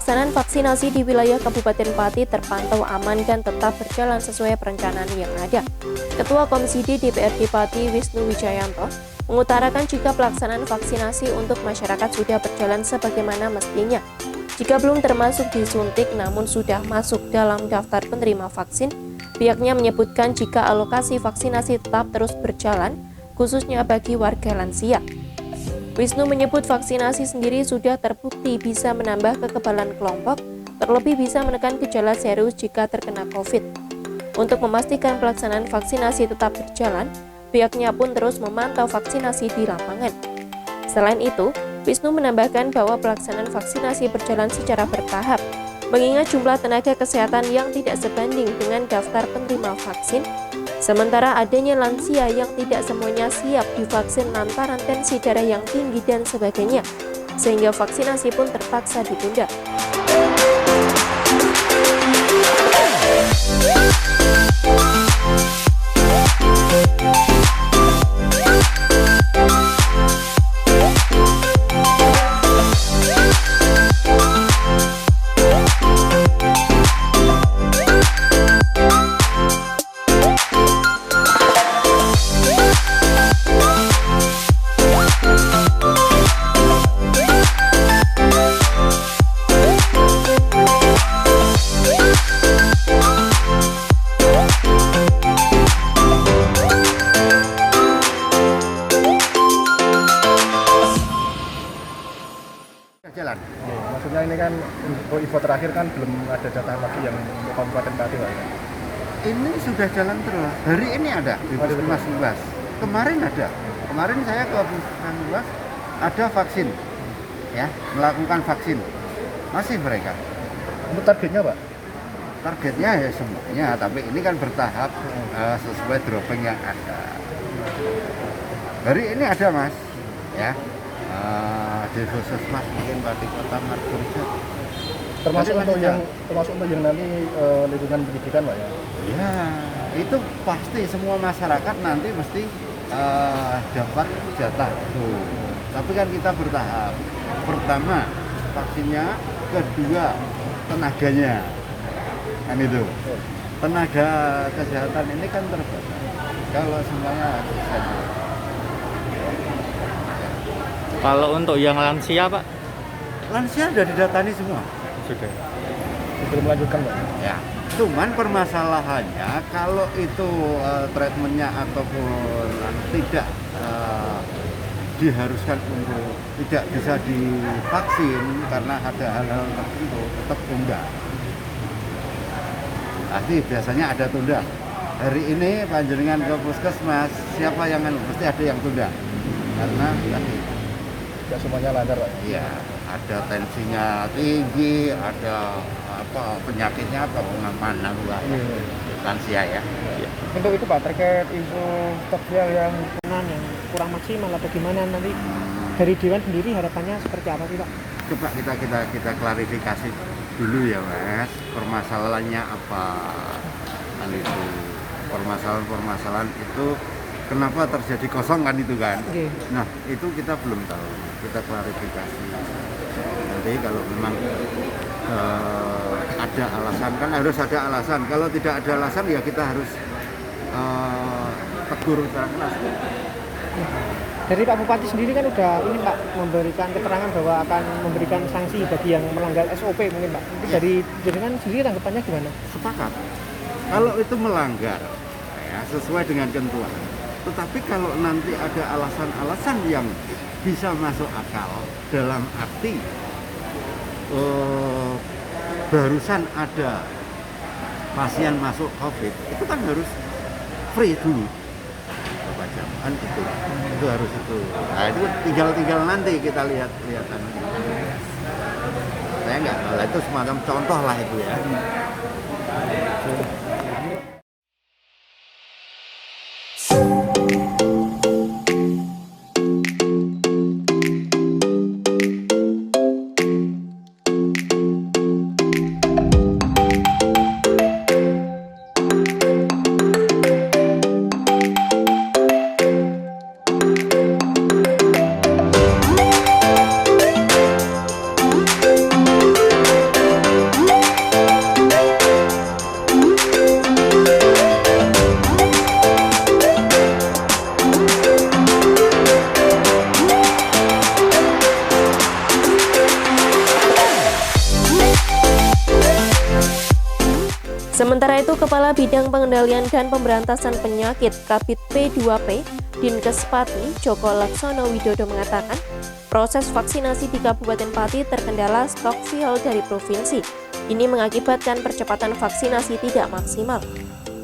pelaksanaan vaksinasi di wilayah Kabupaten Pati terpantau aman dan tetap berjalan sesuai perencanaan yang ada. Ketua Komisi D DPRD Pati Wisnu Wijayanto mengutarakan jika pelaksanaan vaksinasi untuk masyarakat sudah berjalan sebagaimana mestinya. Jika belum termasuk disuntik namun sudah masuk dalam daftar penerima vaksin, pihaknya menyebutkan jika alokasi vaksinasi tetap terus berjalan, khususnya bagi warga lansia. Wisnu menyebut vaksinasi sendiri sudah terbukti bisa menambah kekebalan kelompok, terlebih bisa menekan gejala serius jika terkena COVID. Untuk memastikan pelaksanaan vaksinasi tetap berjalan, pihaknya pun terus memantau vaksinasi di lapangan. Selain itu, Wisnu menambahkan bahwa pelaksanaan vaksinasi berjalan secara bertahap, mengingat jumlah tenaga kesehatan yang tidak sebanding dengan daftar penerima vaksin, sementara adanya lansia yang tidak semuanya siap divaksin lantaran tensi darah yang tinggi dan sebagainya, sehingga vaksinasi pun terpaksa ditunda. Jalan. Maksudnya ini kan untuk info terakhir kan belum ada jatah lagi yang untuk Kabupaten Pati, Pak. Ini sudah jalan terus. Hari ini ada di Puskesmas Luas. Kemarin ada. Kemarin saya ke Puskesmas Luas ada vaksin. Ya, melakukan vaksin. Masih mereka. Untuk targetnya, Pak? Targetnya ya semuanya, tapi ini kan bertahap sesuai dropping yang ada. Hari ini ada, Mas. Ya. Di Puskesmas mungkin Pati Kota Margonda. Termasuk untuk yang nanti lingkungan pendidikan, Pak ya? Ya, itu pasti semua masyarakat nanti mesti dapat jatah itu. Tapi kan kita bertahap. Pertama vaksinnya, kedua tenaganya. Kan itu. Tenaga kesehatan ini kan terbatas. Kalau semuanya bisa. Kalau untuk yang lansia, Pak? Lansia sudah didatani semua. Sudah. Sebelum melanjutkan, Pak? Ya. Cuman permasalahannya kalau itu treatmentnya ataupun tidak diharuskan untuk tidak bisa divaksin karena ada hal-hal tertentu, tetap tunda. Pasti biasanya ada tunda. Hari ini panjenengan ke Puskesmas, siapa yang pasti ada yang tunda. Karena tadi tidak semuanya lancar, Pak. iya, ada tensinya tinggi, ada penyakitnya mana lansia ya. Untuk itu Pak, terkait info stok yang kurang maksimal atau gimana nanti dari Dewan sendiri harapannya seperti apa sih, Pak? Coba kita klarifikasi dulu ya, Mas. Permasalahannya apa? Kan itu permasalahan itu kenapa terjadi kosong kan itu kan? Okay. Nah itu kita belum tahu, kita klarifikasi. Nanti kalau memang ada alasan, kan harus ada alasan. Kalau tidak ada alasan ya kita harus tegur secara keras. Dari Pak Bupati sendiri kan udah ini Pak memberikan keterangan bahwa akan memberikan sanksi bagi yang melanggar SOP mungkin Pak. Itu dari jenengan sendiri tanggapannya gimana? Sepakat. Kalau itu melanggar ya, sesuai dengan ketentuan. Tetapi kalau nanti ada alasan-alasan yang bisa masuk akal dalam arti barusan ada pasien masuk COVID, itu kan harus free dulu. Berapa jam? Kan itu harus itu. Nah itu tinggal nanti kita lihat-lihatan. Saya nggak tahu, itu semacam contoh lah itu ya. Sementara itu, Kepala Bidang Pengendalian dan Pemberantasan Penyakit Kabid P2P Dinkes Pati Joko Laksono Widodo mengatakan, proses vaksinasi di Kabupaten Pati terkendala stok vial dari provinsi. Ini mengakibatkan percepatan vaksinasi tidak maksimal.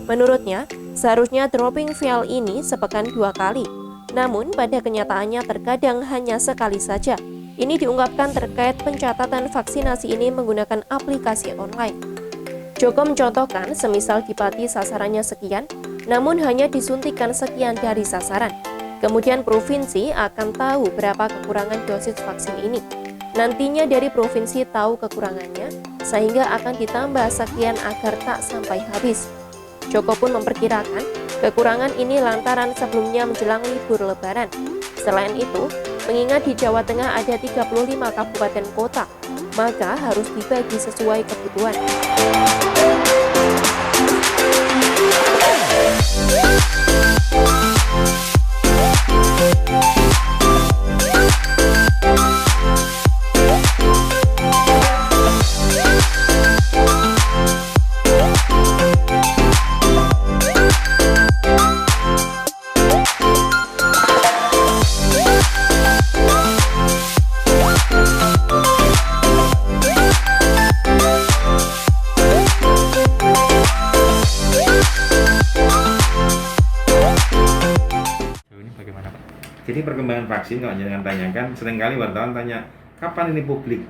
Menurutnya, seharusnya dropping vial ini sepekan 2 kali. Namun, pada kenyataannya terkadang hanya sekali saja. Ini diungkapkan terkait pencatatan vaksinasi ini menggunakan aplikasi online. Joko mencontohkan, semisal di Pati sasarannya sekian, namun hanya disuntikan sekian dari sasaran. Kemudian provinsi akan tahu berapa kekurangan dosis vaksin ini. Nantinya dari provinsi tahu kekurangannya, sehingga akan ditambah sekian agar tak sampai habis. Joko pun memperkirakan, kekurangan ini lantaran sebelumnya menjelang libur Lebaran. Selain itu, mengingat di Jawa Tengah ada 35 kabupaten kota, maka harus dibagi sesuai kebutuhan. Jadi perkembangan vaksin kalau jangan tanyakan, seringkali wartawan tanya kapan ini publik.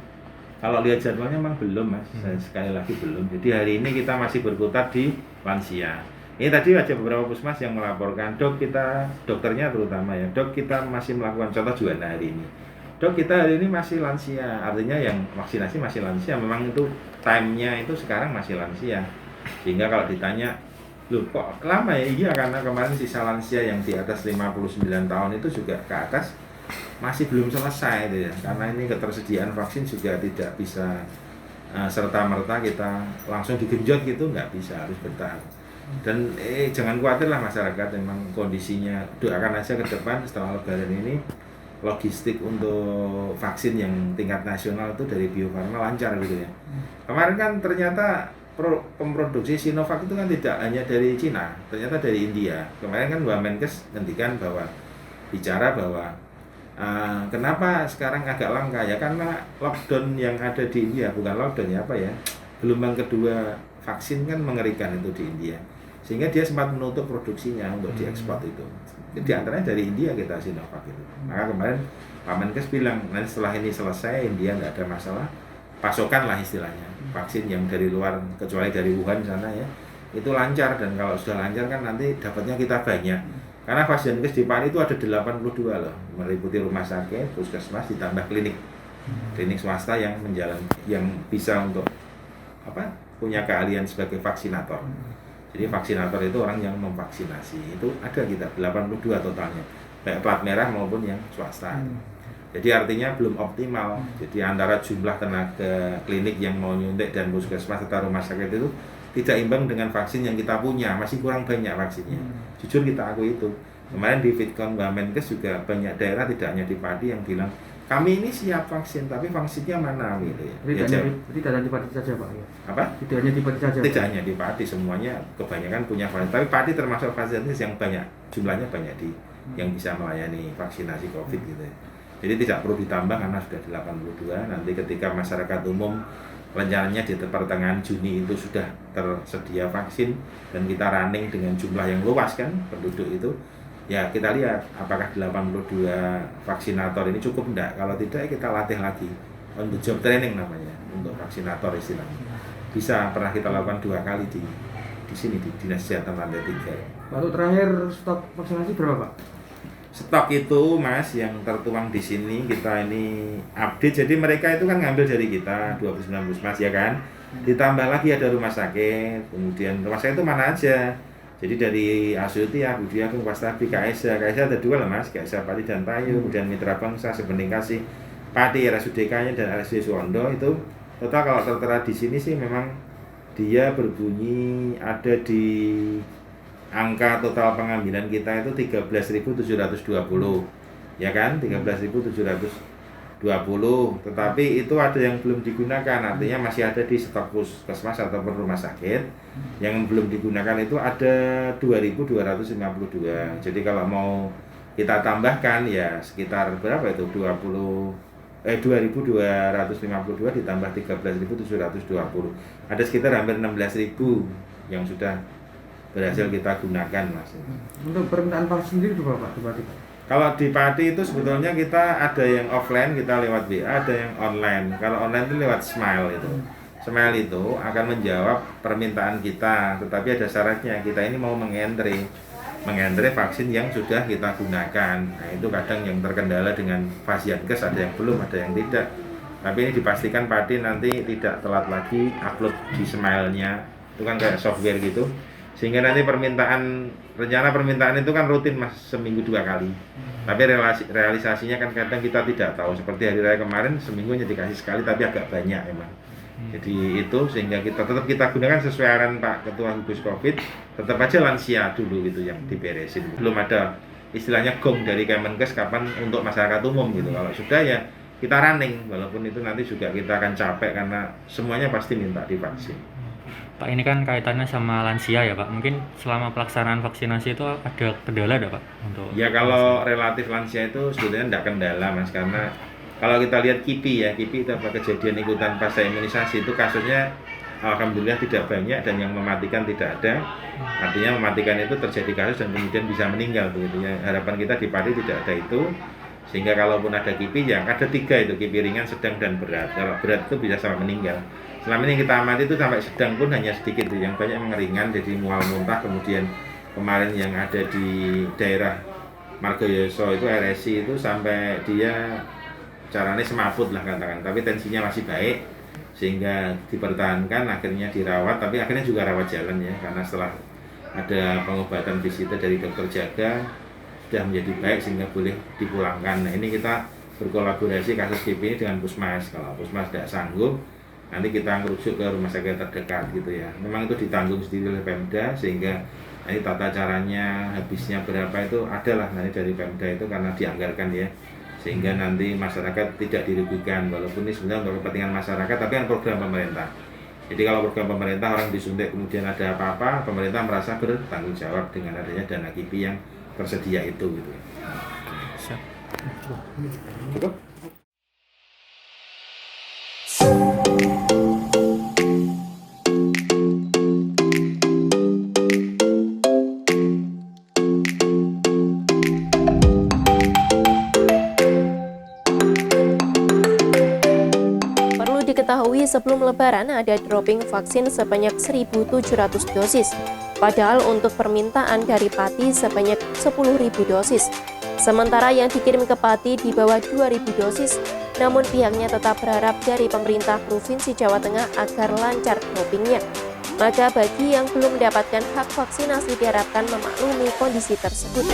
Kalau lihat jadwalnya memang belum mas, sekali lagi belum. Jadi hari ini kita masih berkutat di lansia. Ini tadi ada beberapa puskesmas yang melaporkan, dok kita, dokternya terutama ya, dok kita masih melakukan contoh Juwana hari ini. Dok kita hari ini masih lansia, artinya yang vaksinasi masih lansia, memang itu time-nya itu sekarang masih lansia. Sehingga kalau ditanya, loh kok lama ya? Iya karena kemarin sisa lansia yang di atas 59 tahun itu juga ke atas masih belum selesai gitu ya. Karena ini ketersediaan vaksin juga tidak bisa serta-merta kita langsung digenjot gitu, nggak bisa, harus bertahap. Dan jangan khawatir lah masyarakat, memang kondisinya doakan aja ke depan setelah Lebaran ini logistik untuk vaksin yang tingkat nasional itu dari Bio Farma lancar gitu ya. Kemarin kan ternyata pemproduksi Sinovac itu kan tidak hanya dari Cina, ternyata dari India. Kemarin kan Wamenkes ngendikan bahwa bicara bahwa kenapa sekarang agak langka ya, karena lockdown yang ada di India, bukan lockdown ya apa ya, gelombang kedua vaksin kan mengerikan itu di India, sehingga dia sempat menutup produksinya untuk diekspor itu. Di antaranya dari India kita Sinovac itu. Maka kemarin Wamenkes bilang nanti setelah ini selesai India nggak ada masalah, pasokan lah istilahnya vaksin yang dari luar, kecuali dari Wuhan sana ya, itu lancar. Dan kalau sudah lancar kan nanti dapatnya kita banyak, karena Vaskes di Pati itu ada 82 loh, meliputi rumah sakit, puskesmas, ditambah klinik swasta yang yang bisa untuk punya keahlian sebagai vaksinator. Jadi vaksinator itu orang yang memvaksinasi, itu ada kita 82 totalnya, baik plat merah maupun yang swasta. Jadi artinya belum optimal. Jadi antara jumlah tenaga klinik yang mau nyuntik dan puskesmas serta rumah sakit itu tidak imbang dengan vaksin yang kita punya, masih kurang banyak vaksinnya. Jujur kita akui itu. Kemarin di Fitcon Wamenkes juga banyak daerah, tidak hanya di Pati, yang bilang kami ini siap vaksin, tapi vaksinnya mana gitu ya. Tidak hanya di Pati saja Pak ya? Apa? Tidak hanya di Pati saja? Tidak hanya di Pati, semuanya kebanyakan punya vaksin. Tapi Pati termasuk fasilitas yang banyak, jumlahnya banyak yang bisa melayani vaksinasi COVID gitu ya. Jadi tidak perlu ditambah karena sudah 82. Nanti ketika masyarakat umum rencananya di pertengahan Juni itu sudah tersedia vaksin dan kita running dengan jumlah yang luas kan penduduk itu, ya kita lihat apakah 82 vaksinator ini cukup enggak. Kalau tidak kita latih lagi, on the job training namanya untuk vaksinator istilahnya. Bisa pernah kita lakukan 2 kali di sini di Dinas Kesehatan lantai 3. Lalu terakhir stok vaksinasi berapa Pak? Stok itu mas yang tertuang di sini kita ini update. Jadi mereka itu kan ngambil dari kita 29 puskesmas ya kan, ditambah lagi ada rumah sakit, kemudian rumah sakit itu mana aja. Jadi dari Asuti ya, Budi Agung, Wastabi, KSA ada 2 lah mas, KSA Pati dan Payu, kemudian Mitra Bangsa, Sebening Kasih, Pati, RSUD-nya dan RSUD Suwondo. Itu total kalau tertera di sini sih memang dia berbunyi ada di angka total pengambilan kita itu 13.720 ya kan, 13.720 20, tetapi itu ada yang belum digunakan, artinya masih ada di stok puskesmas ataupun rumah sakit. Yang belum digunakan itu ada 2.252. Jadi kalau mau kita tambahkan ya sekitar berapa itu 2.252 ditambah 13.720. Ada sekitar hampir 16.000 yang sudah berhasil kita gunakan, Mas. Untuk permintaan vaksin sendiri juga Pak, Pak? Kalau di Pati itu sebetulnya kita ada yang offline, kita lewat WA, ada yang online. Kalau online itu lewat Smile itu. Smile itu akan menjawab permintaan kita, tetapi ada syaratnya. Kita ini mau mengentre vaksin yang sudah kita gunakan. Nah, itu kadang yang terkendala dengan Fasiankes, ada yang belum, ada yang tidak. Tapi ini dipastikan Pati nanti tidak telat lagi upload di Smile-nya. Itu kan kayak software gitu. Sehingga nanti rencana permintaan itu kan rutin, Mas, seminggu 2 kali. Tapi realisasinya kan kadang kita tidak tahu. Seperti hari raya kemarin seminggu hanya dikasih sekali, tapi agak banyak emang. Jadi itu sehingga tetap kita gunakan sesuai arahan Pak Ketua Gugus Covid. Tetap aja lansia dulu gitu yang diberesin. Belum ada istilahnya gong dari Kemenkes kapan untuk masyarakat umum gitu. Kalau sudah ya kita running, walaupun itu nanti juga kita akan capek karena semuanya pasti minta divaksin. Pak, ini kan kaitannya sama lansia ya Pak. Mungkin selama pelaksanaan vaksinasi itu ada kendala ada Pak untuk? Ya kalau relatif lansia itu sebetulnya tidak kendala, Mas, karena kalau kita lihat KIPI itu apa kejadian ikutan pasca imunisasi itu kasusnya alhamdulillah tidak banyak dan yang mematikan tidak ada. Artinya mematikan itu terjadi kasus dan kemudian bisa meninggal begitu ya. Harapan kita di Pati tidak ada itu. Sehingga kalaupun ada KIPI yang ada 3 itu, KIPI ringan, sedang dan berat. Kalau berat itu bisa sampai meninggal. Selama ini kita amati itu sampai sedang pun hanya sedikit, yang banyak mengeringan jadi mual muntah. Kemudian kemarin yang ada di daerah Margoyoso itu RSI itu sampai dia caranya semaput lah katakan, tapi tensinya masih baik sehingga dipertahankan, akhirnya dirawat, tapi akhirnya juga rawat jalan ya, karena setelah ada pengobatan visiter dari dokter jaga sudah menjadi baik sehingga boleh dipulangkan. Nah, ini kita berkolaborasi kasus KIPI ini dengan Puskesmas. Kalau Puskesmas tidak sanggup, nanti kita merujuk ke rumah sakit terdekat gitu ya. Memang itu ditanggung sendiri oleh Pemda, sehingga nanti tata caranya habisnya berapa itu adalah nanti dari Pemda itu karena dianggarkan ya, sehingga nanti masyarakat tidak dirugikan, walaupun ini sebenarnya untuk kepentingan masyarakat tapi kan program pemerintah. Jadi kalau program pemerintah orang disuntik kemudian ada apa-apa, pemerintah merasa bertanggung jawab dengan adanya dana KIPI yang tersedia itu gitu. Cukup? Diketahui sebelum Lebaran ada dropping vaksin sebanyak 1.700 dosis, padahal untuk permintaan dari Pati sebanyak 10.000 dosis. Sementara yang dikirim ke Pati di bawah 2.000 dosis, namun pihaknya tetap berharap dari pemerintah Provinsi Jawa Tengah agar lancar droppingnya. Maka bagi yang belum mendapatkan hak vaksinasi diharapkan memaklumi kondisi tersebut.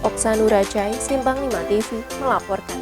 Oksa Nurajai, Simpang 5 TV melaporkan.